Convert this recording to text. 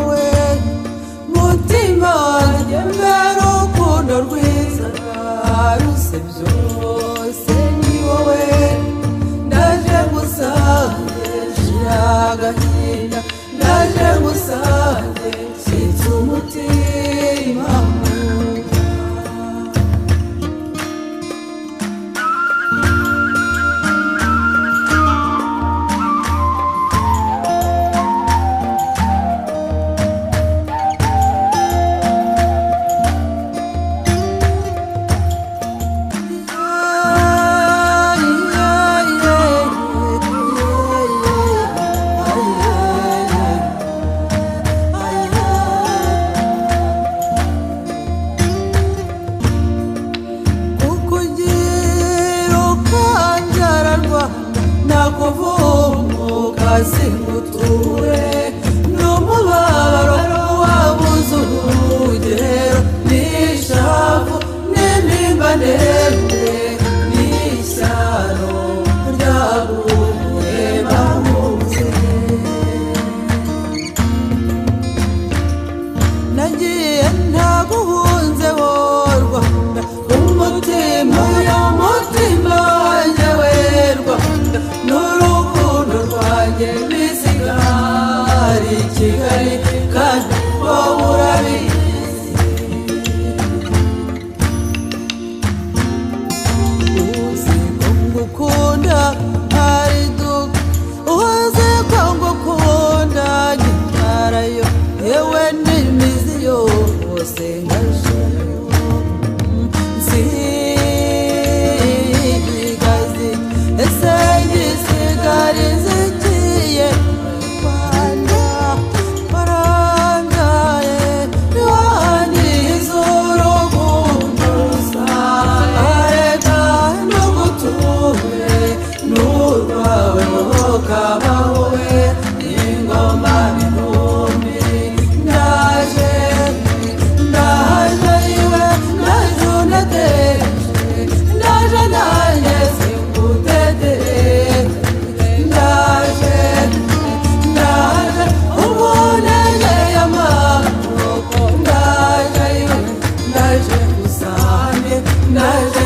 wowe mutima wanjye mbere urukundo rwiza ruse byose ni wowe ndaje ngusange shira agahinda ndaje ngusange nshyitse umutima nakuvumuka singuture n'umubabaro wabuze urugero n'ishavu n'intimba ndende n'ishyano ryaguye bahunze nagiye ntaguhunze wowe Rwanda umutima y'umutima wanjye we Rwanda n'urukundo rwanjye bisigara i Kigali kandi wowe urabizi uzi ko ngukunda ari duka uzi ko ngukunda nyitarayo yewe n'imizi yose ngashayo nsigazi ese gisigari zigiye Rwanda barangaye niwangiza urukundo rusareka n'uguture n'urwawe ukaba wowe ingoma bihumbi ndaje iwe ndaje uneteje ndaje nanjye singutetere ndaje ubunegeye amaboko ndaje iwe ndaje ngusange ndaje